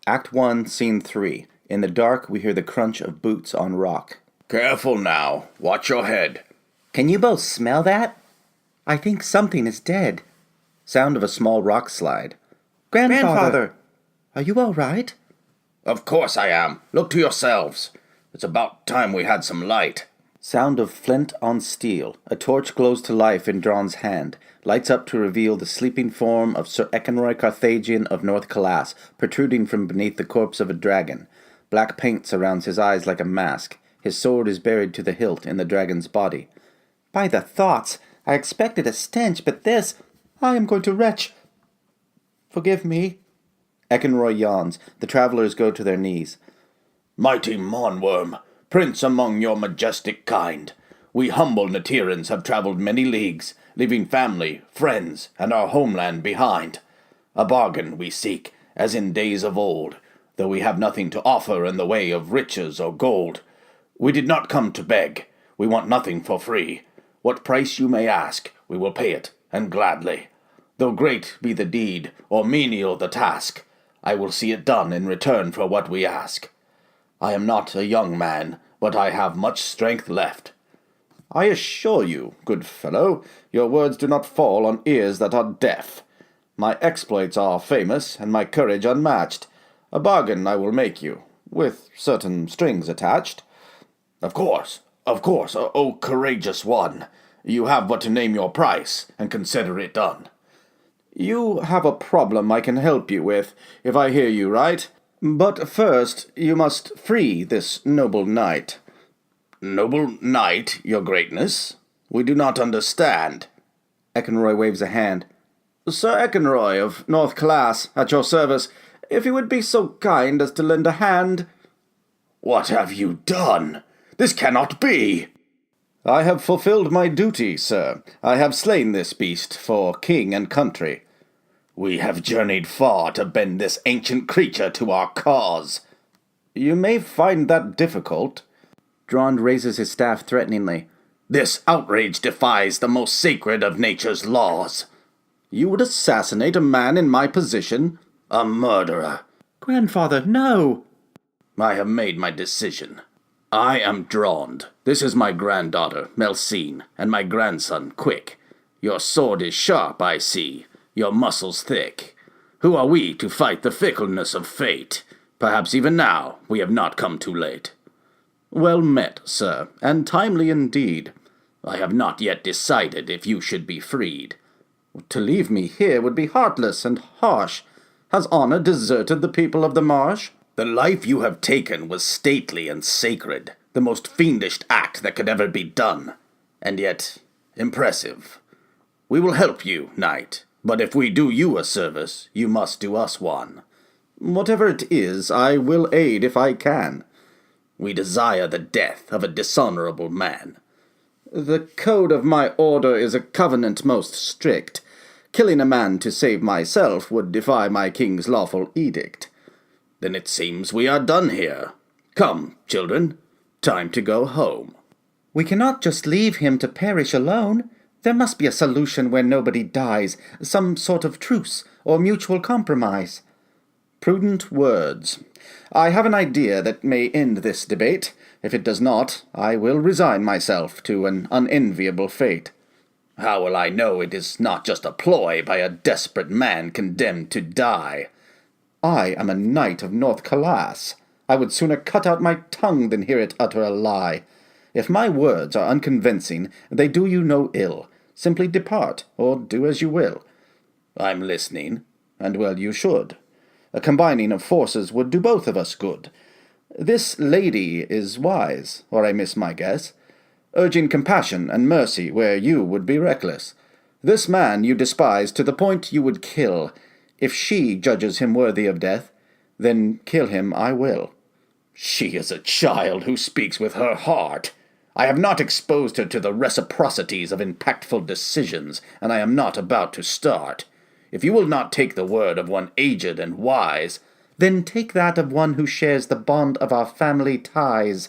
Act 1, Scene 3. In the dark, we hear the crunch of boots on rock. Careful now. Watch your head. Can you both smell that? I think something is dead. Sound of a small rock slide. Grandfather! Are you all right? Of course I am. Look to yourselves. It's about time we had some light. Sound of flint on steel. A torch glows to life in Drawn's hand, lights up to reveal the sleeping form of Sir Ekenroy Carthagian of North Calas, protruding from beneath the corpse of a dragon. Black paint surrounds his eyes like a mask. His sword is buried to the hilt in the dragon's body. By the thoughts, I expected a stench, but this, I am going to retch. Forgive me. Ekenroy yawns. The travelers go to their knees. Mighty Monworm, prince among your majestic kind, we humble Natirans have traveled many leagues, leaving family, friends, and our homeland behind. A bargain we seek, as in days of old, though we have nothing to offer in the way of riches or gold. We did not come to beg. We want nothing for free. What price you may ask, we will pay it, and gladly. Though great be the deed, or menial the task, I will see it done in return for what we ask. I am not a young man, but I have much strength left. I assure you, good fellow, your words do not fall on ears that are deaf. My exploits are famous, and my courage unmatched. A bargain I will make you, with certain strings attached. Of course, O courageous one. You have but to name your price, and consider it done. You have a problem I can help you with, if I hear you right. But first, you must free this noble knight. Noble knight, your greatness? We do not understand. Ekenroy waves a hand. Sir Ekenroy of North Calas, at your service, if you would be so kind as to lend a hand. What have you done? This cannot be. I have fulfilled my duty, sir. I have slain this beast for king and country. We have journeyed far to bend this ancient creature to our cause. You may find that difficult. Drawn raises his staff threateningly. This outrage defies the most sacred of nature's laws. You would assassinate a man in my position? A murderer. Grandfather, no! I have made my decision. I am Drawn. This is my granddaughter, Melsine, and my grandson, Quick. Your sword is sharp, I see. Your muscles thick. Who are we to fight the fickleness of fate? Perhaps even now we have not come too late. Well met, sir, and timely indeed. I have not yet decided if you should be freed. To leave me here would be heartless and harsh. Has honor deserted the people of the marsh? The life you have taken was stately and sacred, the most fiendish act that could ever be done, and yet impressive. We will help you, knight, but if we do you a service, you must do us one. Whatever it is, I will aid if I can. We desire the death of a dishonorable man. The code of my order is a covenant most strict. Killing a man to save myself would defy my king's lawful edict. Then it seems we are done here. Come, children, time to go home. We cannot just leave him to perish alone. There must be a solution where nobody dies, some sort of truce or mutual compromise. Prudent words. I have an idea that may end this debate. If it does not, I will resign myself to an unenviable fate. How will I know it is not just a ploy by a desperate man condemned to die? I am a knight of North Calas. I would sooner cut out my tongue than hear it utter a lie. If my words are unconvincing, they do you no ill. Simply depart, or do as you will. I'm listening, and well you should. A combining of forces would do both of us good. This lady is wise, or I miss my guess, urging compassion and mercy where you would be reckless. This man you despise to the point you would kill. If she judges him worthy of death, then kill him I will. She is a child who speaks with her heart. I have not exposed her to the reciprocities of impactful decisions, and I am not about to start. If you will not take the word of one aged and wise, then take that of one who shares the bond of our family ties.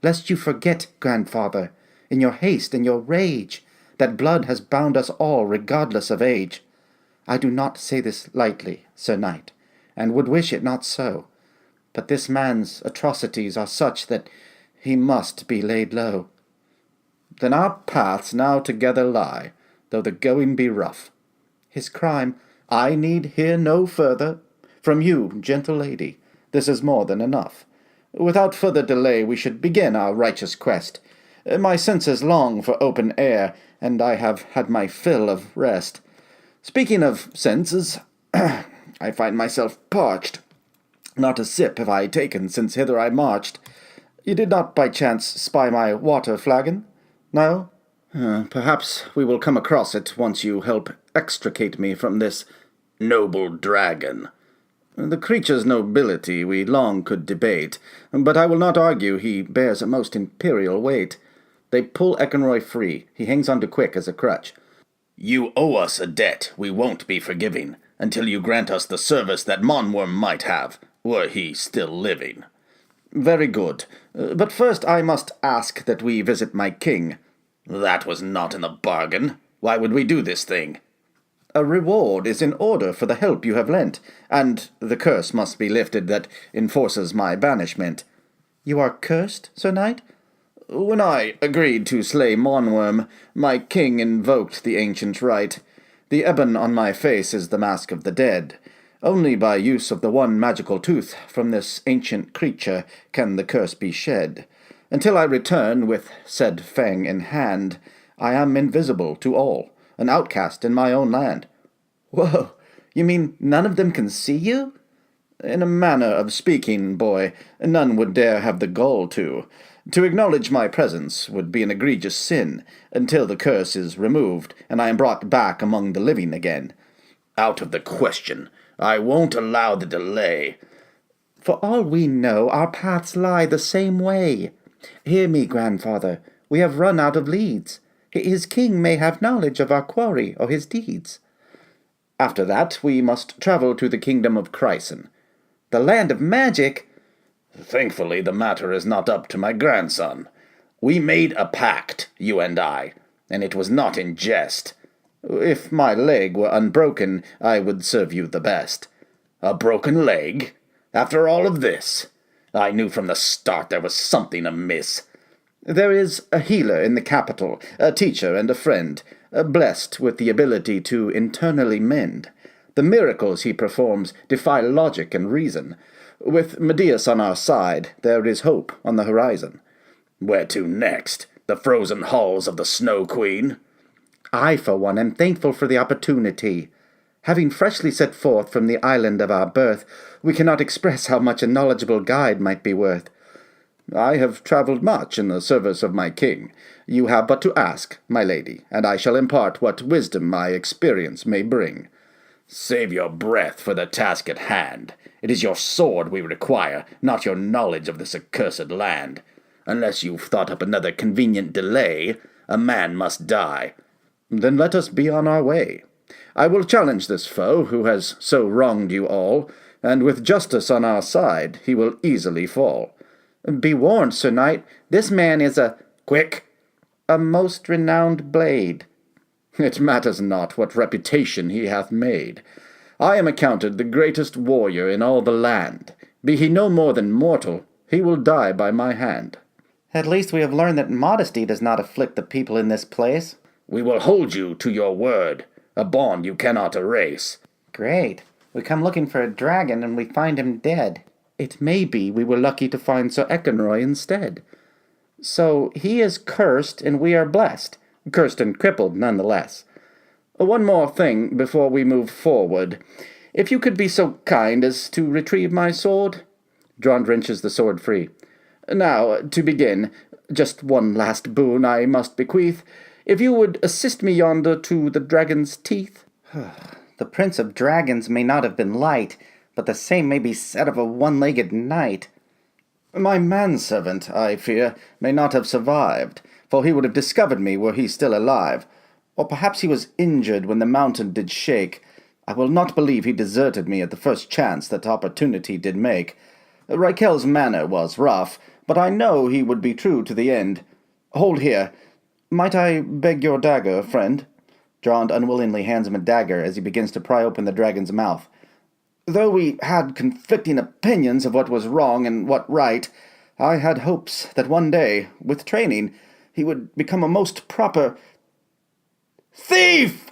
Lest you forget, grandfather, in your haste and your rage, that blood has bound us all regardless of age. I do not say this lightly, Sir Knight, and would wish it not so. But this man's atrocities are such that he must be laid low. Then our paths now together lie, though the going be rough. His crime I need hear no further. From you, gentle lady, this is more than enough. Without further delay we should begin our righteous quest. My senses long for open air, and I have had my fill of rest. Speaking of senses, I find myself parched. Not a sip have I taken since hither I marched. You did not by chance spy my water flagon? No? Perhaps we will come across it once you help extricate me from this noble dragon. The creature's nobility we long could debate, but I will not argue he bears a most imperial weight. They pull Eckenroy free. He hangs on to Quick as a crutch. You owe us a debt we won't be forgiving, until you grant us the service that Monworm might have, were he still living. Very good. But first I must ask that we visit my king. That was not in the bargain. Why would we do this thing? A reward is in order for the help you have lent, and the curse must be lifted that enforces my banishment. You are cursed, Sir Knight? When I agreed to slay Monworm, my king invoked the ancient rite. The ebon on my face is the mask of the dead. Only by use of the one magical tooth from this ancient creature can the curse be shed. Until I return with said fang in hand, I am invisible to all, an outcast in my own land. Whoa, you mean none of them can see you? In a manner of speaking, boy, none would dare have the gall to. To acknowledge my presence would be an egregious sin, until the curse is removed, and I am brought back among the living again. Out of the question. I won't allow the delay. For all we know, our paths lie the same way. Hear me, grandfather, we have run out of leads. His king may have knowledge of our quarry or his deeds. After that, we must travel to the kingdom of Chryson. The land of magic? Thankfully, the matter is not up to my grandson. We made a pact, you and I, and it was not in jest. If my leg were unbroken, I would serve you the best. A broken leg? After all of this? I knew from the start there was something amiss. There is a healer in the capital, a teacher and a friend, blessed with the ability to internally mend. The miracles he performs defy logic and reason. With Medeus on our side, there is hope on the horizon. Where to next? The frozen halls of the Snow Queen? I, for one, am thankful for the opportunity. Having freshly set forth from the island of our birth, we cannot express how much a knowledgeable guide might be worth. I have travelled much in the service of my king. You have but to ask, my lady, and I shall impart what wisdom my experience may bring. Save your breath for the task at hand. It is your sword we require, not your knowledge of this accursed land. Unless you've thought up another convenient delay, a man must die. Then let us be on our way. I will challenge this foe who has so wronged you all, and with justice on our side he will easily fall. Be warned, Sir Knight, this man is Quick! A most renowned blade. It matters not what reputation he hath made. I am accounted the greatest warrior in all the land. Be he no more than mortal, he will die by my hand. At least we have learned that modesty does not afflict the people in this place. We will hold you to your word, a bond you cannot erase. Great. We come looking for a dragon, and we find him dead. It may be we were lucky to find Sir Eckenroy instead. So he is cursed, and we are blessed. Cursed and crippled, nonetheless. One more thing before we move forward. If you could be so kind as to retrieve my sword. Drond wrenches the sword free. Now, to begin, just one last boon I must bequeath. If you would assist me yonder to the dragon's teeth. The prince of dragons may not have been light, but the same may be said of a one-legged knight. My manservant, I fear, may not have survived, for he would have discovered me were he still alive. Or perhaps he was injured when the mountain did shake. I will not believe he deserted me at the first chance that opportunity did make. Raquel's manner was rough, but I know he would be true to the end. Hold here. Might I beg your dagger, friend? Drond unwillingly hands him a dagger as he begins to pry open the dragon's mouth. Though we had conflicting opinions of what was wrong and what right, I had hopes that one day, with training, he would become a most proper... Thief!